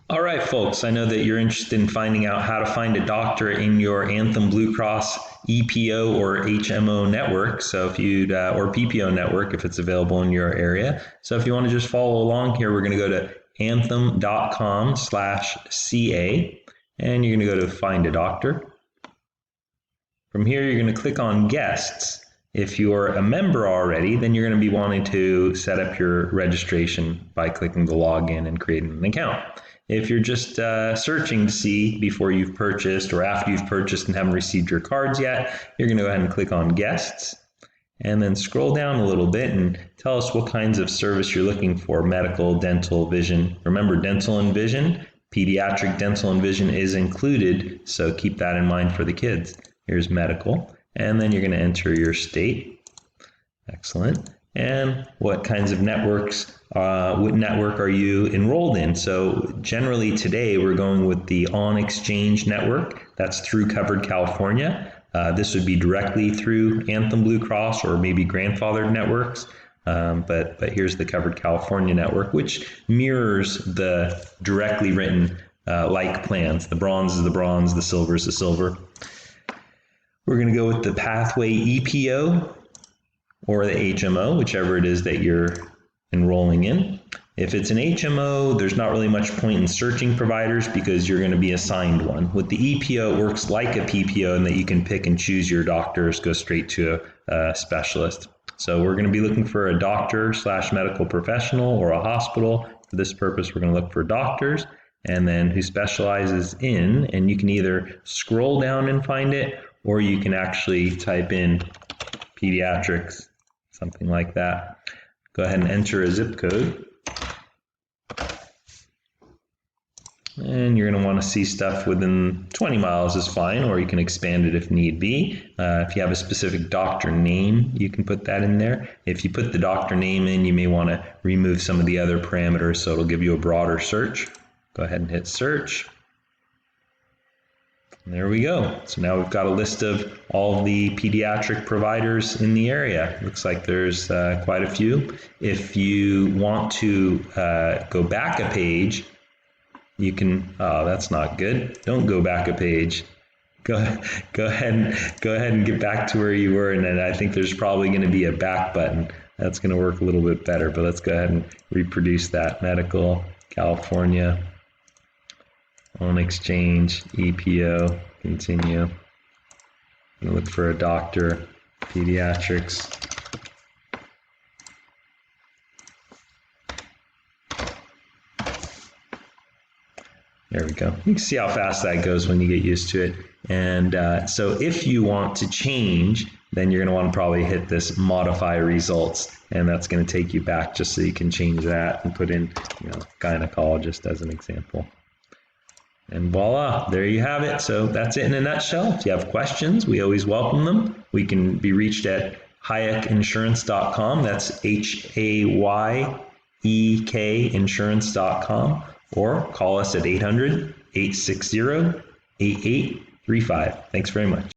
All right, folks, I know that you're interested in finding out how to find a doctor in your Anthem Blue Cross EPO or HMO network. So if you'd, or PPO network if it's available in your area. So if you want to just follow along here, we're going to go to anthem.com/CA and you're going to go to find a doctor. From here, you're going to click on guests. If you're a member already, then you're going to be wanting to set up your registration by clicking the login and creating an account. If you're just searching to see before you've purchased or after you've purchased and haven't received your cards yet, you're going to go ahead and click on guests and then scroll down a little bit and tell us what kinds of service you're looking for: medical, dental, vision. Remember, dental and vision, pediatric dental and vision is included, so keep that in mind for the kids. Here's medical, and then you're going to enter your state. Excellent. And what kinds of networks, what network are you enrolled in? So generally today we're going with the On Exchange network. That's through Covered California. This would be directly through Anthem Blue Cross or maybe grandfathered networks. But here's the Covered California network, which mirrors the directly written like plans. The bronze is the bronze, the silver is the silver. We're going to go with the Pathway EPO or the HMO, whichever it is that you're enrolling in. If it's an HMO, there's not really much point in searching providers because you're going to be assigned one. With the EPO, it works like a PPO in that you can pick and choose your doctors, go straight to a specialist. So we're going to be looking for a doctor/medical professional or a hospital. For this purpose, we're going to look for doctors and then who specializes in, and you can either scroll down and find it, or you can actually type in pediatrics, something like that. Go ahead and enter a zip code. And you're going to want to see stuff within 20 miles is fine, or you can expand it if need be. If you have a specific doctor name, you can put that in there. If you put the doctor name in, you may want to remove some of the other parameters so it'll give you a broader search. Go ahead and hit search. And there we go. So now we've got a list of all the pediatric providers in the area. Looks like there's quite a few. If you want to go back a page, you can, oh, that's not good. Don't go back a page. Go ahead and get back to where you were. And then I think there's probably going to be a back button. That's going to work a little bit better, but let's go ahead and reproduce that. Medical, California, On Exchange, EPO, continue. I'm going to look for a doctor, pediatrics. There we go. You can see how fast that goes when you get used to it. And so if you want to change, then you're going to want to probably hit this modify results, and that's going to take you back just so you can change that and put in, gynecologist as an example. And voila, there you have it. So that's it in a nutshell. If you have questions, we always welcome them. We can be reached at hayekinsurance.com. That's HAYEK insurance.com, or call us at 800-860-8835. Thanks very much.